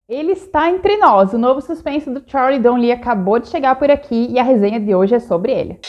Ele está entre nós. O novo suspense do Charlie Don Lee acabou de chegar por aqui e a resenha de hoje é sobre ele.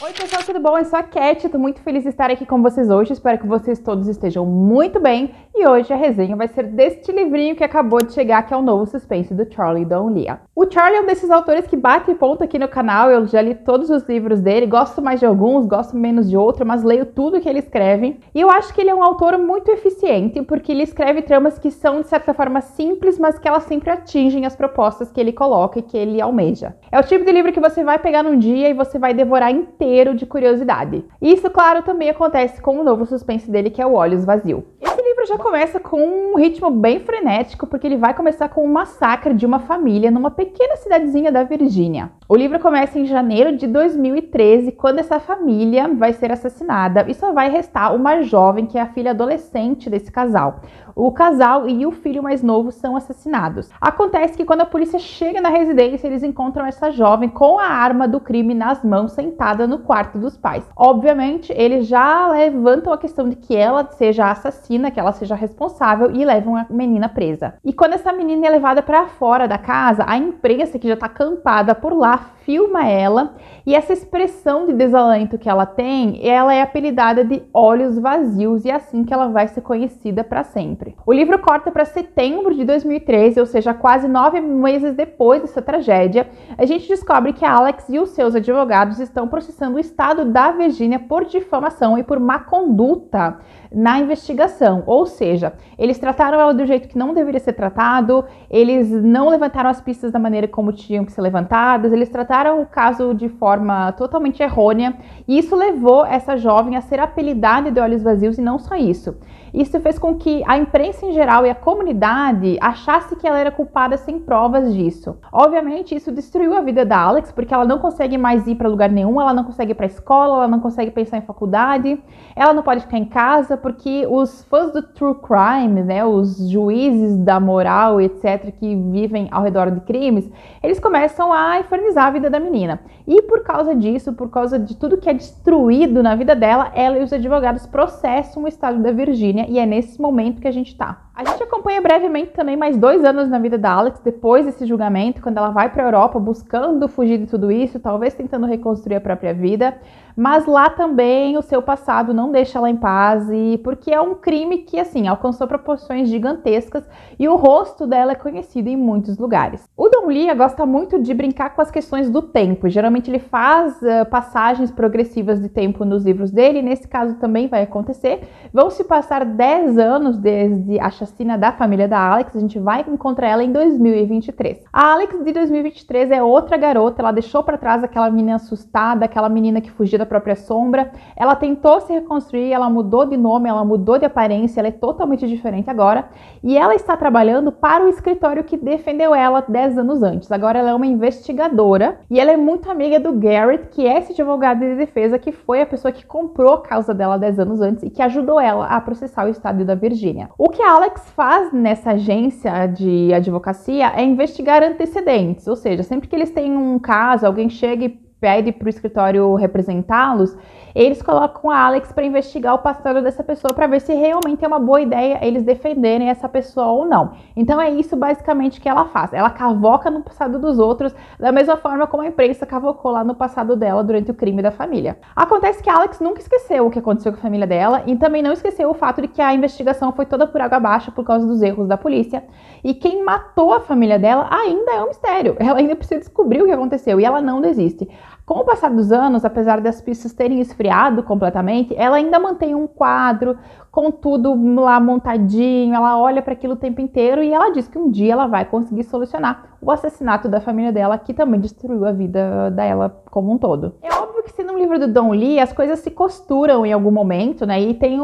Oi pessoal, tudo bom? Eu sou a Cat, estou muito feliz de estar aqui com vocês hoje, espero que vocês todos estejam muito bem e hoje a resenha vai ser deste livrinho que acabou de chegar, que é o novo suspense do Charlie Don Lee. O Charlie é um desses autores que bate ponto aqui no canal, eu já li todos os livros dele, gosto mais de alguns, gosto menos de outros, mas leio tudo que ele escreve e eu acho que ele é um autor muito eficiente porque ele escreve tramas que são de certa forma simples, mas que elas sempre atingem as propostas que ele coloca e que ele almeja. É o tipo de livro que você vai pegar num dia e você vai devorar inteiro de curiosidade. Isso, claro, também acontece com o novo suspense dele, que é o Olhos Vazios. Esse livro já começa com um ritmo bem frenético, porque ele vai começar com um massacre de uma família numa pequena cidadezinha da Virgínia. O livro começa em janeiro de 2013, quando essa família vai ser assassinada e só vai restar uma jovem, que é a filha adolescente desse casal. O casal e o filho mais novo são assassinados. Acontece que quando a polícia chega na residência, eles encontram essa jovem com a arma do crime nas mãos, sentada no quarto dos pais. Obviamente, eles já levantam a questão de que ela seja a assassina, que ela seja responsável e levam a menina presa. E quando essa menina é levada para fora da casa, a imprensa, que já está acampada por lá, filma ela e essa expressão de desalento que ela tem, ela é apelidada de Olhos Vazios e é assim que ela vai ser conhecida para sempre. O livro corta para setembro de 2013, ou seja, quase 9 meses depois dessa tragédia, a gente descobre que a Alex e os seus advogados estão processando o estado da Virgínia por difamação e por má conduta na investigação, ou seja, eles trataram ela do jeito que não deveria ser tratado, eles não levantaram as pistas da maneira como tinham que ser levantadas, eles trataram o caso de forma totalmente errônea e isso levou essa jovem a ser apelidada de Olhos Vazios e não só isso. Isso fez com que a imprensa em geral e a comunidade achasse que ela era culpada sem provas disso. Obviamente, isso destruiu a vida da Alex, porque ela não consegue mais ir para lugar nenhum, ela não consegue ir para a escola, ela não consegue pensar em faculdade, ela não pode ficar em casa, porque os fãs do true crime, né, os juízes da moral, etc., que vivem ao redor de crimes, eles começam a infernizar a vida da menina. E por causa disso, por causa de tudo que é destruído na vida dela, ela e os advogados processam o estado da Virgínia e é nesse momento que a gente tá. A gente acompanha brevemente também mais 2 anos na vida da Alex depois desse julgamento, quando ela vai para a Europa buscando fugir de tudo isso, talvez tentando reconstruir a própria vida, mas lá também o seu passado não deixa ela em paz, e porque é um crime que, assim, alcançou proporções gigantescas e o rosto dela é conhecido em muitos lugares. O Don Lee gosta muito de brincar com as questões do tempo, geralmente ele faz passagens progressivas de tempo nos livros dele, e nesse caso também vai acontecer. Vão se passar 10 anos desde a chacina da família da Alex, a gente vai encontrar ela em 2023. A Alex de 2023 é outra garota, ela deixou para trás aquela menina assustada, aquela menina que fugia da própria sombra, ela tentou se reconstruir, ela mudou de nome, ela mudou de aparência, ela é totalmente diferente agora, e ela está trabalhando para o escritório que defendeu ela 10 anos antes. Agora ela é uma investigadora, e ela é muito amiga do Garrett, que é esse advogado de defesa, que foi a pessoa que comprou a causa dela 10 anos antes e que ajudou ela a processar o estado da Virgínia. O que a Alex faz nessa agência de advocacia é investigar antecedentes, ou seja, sempre que eles têm um caso, alguém chega e pede para o escritório representá-los, eles colocam a Alex para investigar o passado dessa pessoa para ver se realmente é uma boa ideia eles defenderem essa pessoa ou não. Então é isso basicamente que ela faz. Ela cavoca no passado dos outros da mesma forma como a imprensa cavocou lá no passado dela durante o crime da família. Acontece que a Alex nunca esqueceu o que aconteceu com a família dela e também não esqueceu o fato de que a investigação foi toda por água abaixo por causa dos erros da polícia e quem matou a família dela ainda é um mistério. Ela ainda precisa descobrir o que aconteceu e ela não desiste. Com o passar dos anos, apesar das pistas terem esfriado completamente, ela ainda mantém um quadro com tudo lá montadinho, ela olha para aquilo o tempo inteiro e ela diz que um dia ela vai conseguir solucionar o assassinato da família dela, que também destruiu a vida dela como um todo. É óbvio que sendo um livro do Don Lee, as coisas se costuram em algum momento, né? E tem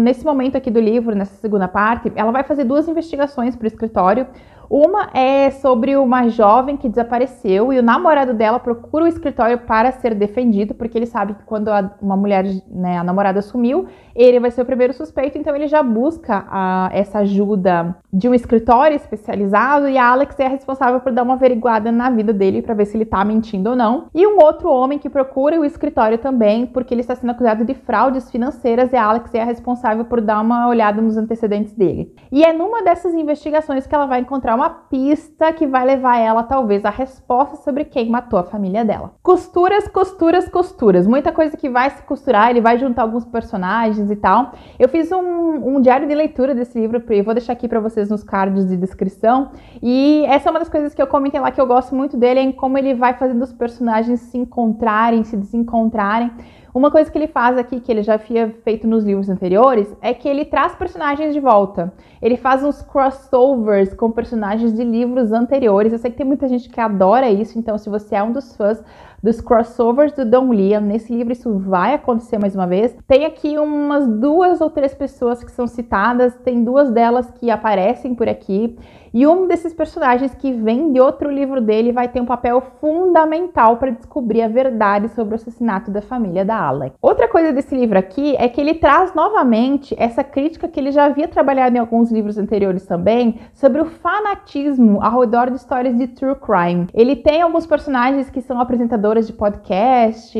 nesse momento aqui do livro, nessa segunda parte, ela vai fazer 2 investigações para o escritório. Uma é sobre uma jovem que desapareceu e o namorado dela procura o escritório para ser defendido, porque ele sabe que quando uma mulher, né, a namorada sumiu, ele vai ser o primeiro suspeito, então ele já busca essa ajuda de um escritório especializado, e a Alex é a responsável por dar uma averiguada na vida dele para ver se ele tá mentindo ou não. E um outro homem que procura o escritório também, porque ele está sendo acusado de fraudes financeiras, e a Alex é a responsável por dar uma olhada nos antecedentes dele. E é numa dessas investigações que ela vai encontrar uma pista que vai levar ela, talvez, à resposta sobre quem matou a família dela. Costuras, costuras, costuras. Muita coisa que vai se costurar, ele vai juntar alguns personagens e tal. Eu fiz um diário de leitura desse livro, eu vou deixar aqui para vocês nos cards de descrição. E essa é uma das coisas que eu comentei lá que eu gosto muito dele, é em como ele vai fazendo os personagens se encontrarem, se desencontrarem. Uma coisa que ele faz aqui, que ele já havia feito nos livros anteriores, é que ele traz personagens de volta. Ele faz uns crossovers com personagens de livros anteriores. Eu sei que tem muita gente que adora isso, então se você é um dos fãs dos crossovers do Don Liam, nesse livro isso vai acontecer mais uma vez. Tem aqui umas 2 ou 3 pessoas que são citadas, tem 2 delas que aparecem por aqui. E um desses personagens que vem de outro livro dele vai ter um papel fundamental para descobrir a verdade sobre o assassinato da família da Alex. Outra coisa desse livro aqui é que ele traz novamente essa crítica que ele já havia trabalhado em alguns livros anteriores também, sobre o fanatismo ao redor de histórias de true crime. Ele tem alguns personagens que são apresentadoras de podcast,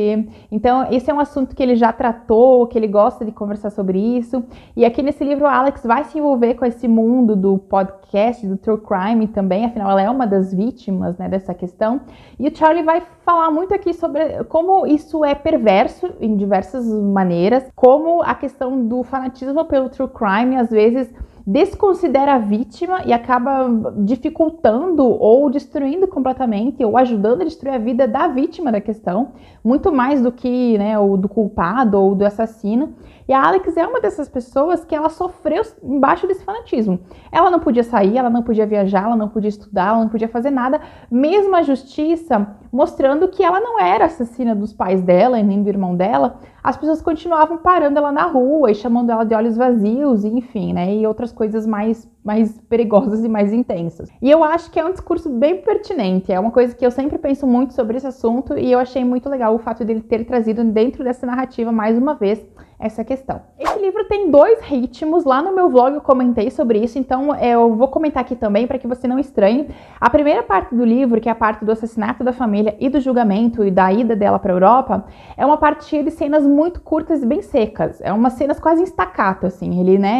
então esse é um assunto que ele já tratou, que ele gosta de conversar sobre isso. E aqui nesse livro a Alex vai se envolver com esse mundo do podcast, do true crime também, afinal ela é uma das vítimas, né, dessa questão. E o Charlie vai falar muito aqui sobre como isso é perverso em diversas maneiras, como a questão do fanatismo pelo true crime às vezes desconsidera a vítima e acaba dificultando ou destruindo completamente, ou ajudando a destruir a vida da vítima da questão, muito mais do que, né, o do culpado ou do assassino. E a Alex é uma dessas pessoas que ela sofreu embaixo desse fanatismo. Ela não podia sair, ela não podia viajar, ela não podia estudar, ela não podia fazer nada. Mesmo a justiça mostrando que ela não era assassina dos pais dela e nem do irmão dela, as pessoas continuavam parando ela na rua e chamando ela de olhos vazios, enfim, né? E outras coisas mais perigosas e mais intensas. E eu acho que é um discurso bem pertinente, é uma coisa que eu sempre penso muito sobre esse assunto e eu achei muito legal o fato dele ter trazido dentro dessa narrativa, mais uma vez, essa questão. Esse livro tem 2 ritmos, lá no meu vlog eu comentei sobre isso, então eu vou comentar aqui também para que você não estranhe. A primeira parte do livro, que é a parte do assassinato da família e do julgamento e da ida dela para a Europa, é uma parte cheia de cenas muito curtas e bem secas, é umas cenas quase em staccato, assim,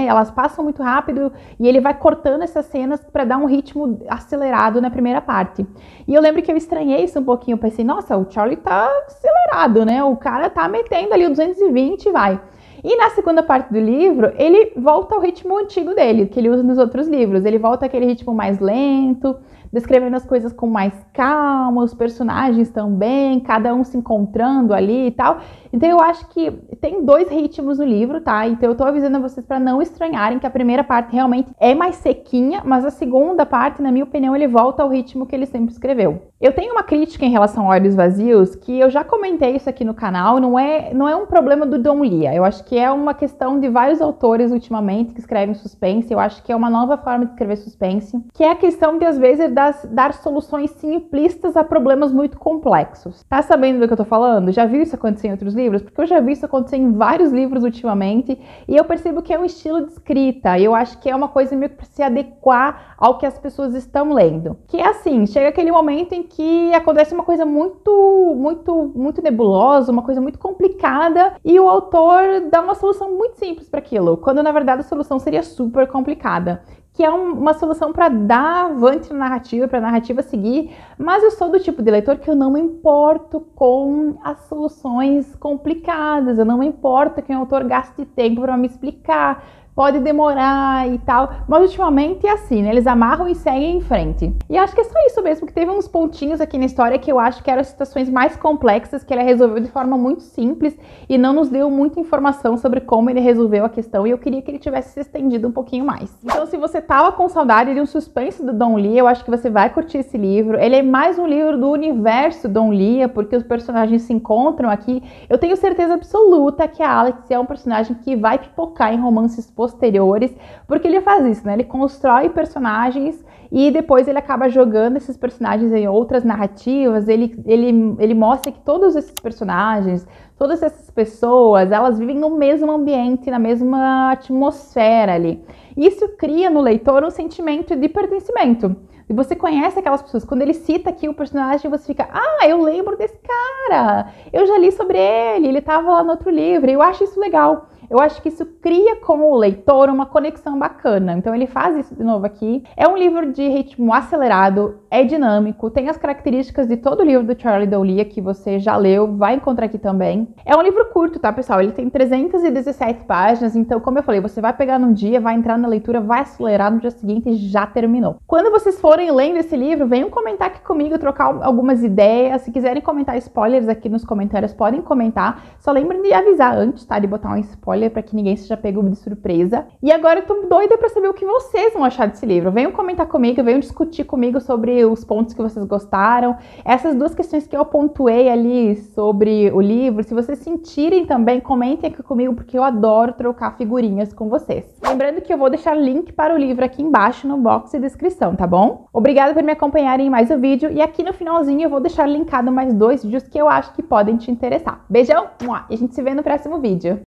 elas passam muito rápido e ele vai cortando essas cenas para dar um ritmo acelerado na primeira parte. E eu lembro que eu estranhei isso um pouquinho, eu pensei, nossa, o Charlie tá acelerado, né, o cara tá metendo ali o 220 e vai. E na segunda parte do livro, ele volta ao ritmo antigo dele, que ele usa nos outros livros. Ele volta àquele ritmo mais lento, descrevendo as coisas com mais calma, os personagens também, cada um se encontrando ali e tal. Então eu acho que tem 2 ritmos no livro, tá? Então eu tô avisando vocês para não estranharem que a primeira parte realmente é mais sequinha, mas a segunda parte, na minha opinião, ele volta ao ritmo que ele sempre escreveu. Eu tenho uma crítica em relação a Olhos Vazios, que eu já comentei isso aqui no canal, não é um problema do Don Liam. Eu acho que é uma questão de vários autores ultimamente que escrevem suspense. Eu acho que é uma nova forma de escrever suspense, que é a questão de, às vezes, dar soluções simplistas a problemas muito complexos. Tá sabendo do que eu tô falando? Já viu isso acontecer em outros livros? Porque eu já vi isso acontecer em vários livros ultimamente e eu percebo que é um estilo de escrita. Eu acho que é uma coisa meio que pra se adequar ao que as pessoas estão lendo. Que é assim, chega aquele momento em que acontece uma coisa muito nebulosa, uma coisa muito complicada e o autor dá uma solução muito simples para aquilo, quando na verdade a solução seria super complicada. Que é uma solução para dar avante na narrativa, para a narrativa seguir, mas eu sou do tipo de leitor que eu não me importo com as soluções complicadas, eu não me importo que o autor gaste tempo para me explicar, pode demorar e tal, mas ultimamente é assim, né? Eles amarram e seguem em frente. E acho que é só isso mesmo, que teve uns pontinhos aqui na história que eu acho que eram situações mais complexas, que ele resolveu de forma muito simples e não nos deu muita informação sobre como ele resolveu a questão, e eu queria que ele tivesse se estendido um pouquinho mais. Então, se você tava com saudade de um suspense do Don Liam, eu acho que você vai curtir esse livro. Ele é mais um livro do universo Don Liam, porque os personagens se encontram aqui. Eu tenho certeza absoluta que a Alex é um personagem que vai pipocar em romances posteriores. posteriores, porque ele faz isso, né? Ele constrói personagens e depois ele acaba jogando esses personagens em outras narrativas. Ele mostra que todos esses personagens, todas essas pessoas, elas vivem no mesmo ambiente, na mesma atmosfera ali. Isso cria no leitor um sentimento de pertencimento. E você conhece aquelas pessoas. Quando ele cita aqui o personagem, você fica, ah, eu lembro desse cara, eu já li sobre ele estava lá no outro livro. Eu acho isso legal. Eu acho que isso cria com o leitor uma conexão bacana. Então ele faz isso de novo aqui. É um livro de ritmo acelerado, é dinâmico, tem as características de todo o livro do Charlie D'Aulia que você já leu, vai encontrar aqui também. É um livro curto, tá, pessoal? Ele tem 317 páginas, então, como eu falei, você vai pegar num dia, vai entrar na leitura, vai acelerar no dia seguinte e já terminou. Quando vocês forem lendo esse livro, venham comentar aqui comigo, trocar algumas ideias. Se quiserem comentar spoilers aqui nos comentários, podem comentar. Só lembrem de avisar antes, tá? De botar um spoiler para que ninguém seja pego de surpresa. E agora eu tô doida para saber o que vocês vão achar desse livro. Venham comentar comigo, venham discutir comigo sobre os pontos que vocês gostaram. Essas duas questões que eu pontuei ali sobre o livro, se vocês sentirem também, comentem aqui comigo, porque eu adoro trocar figurinhas com vocês. Lembrando que eu vou deixar link para o livro aqui embaixo no box de descrição, tá bom? Obrigada por me acompanharem em mais um vídeo e aqui no finalzinho eu vou deixar linkado mais 2 vídeos que eu acho que podem te interessar. Beijão! E a gente se vê no próximo vídeo.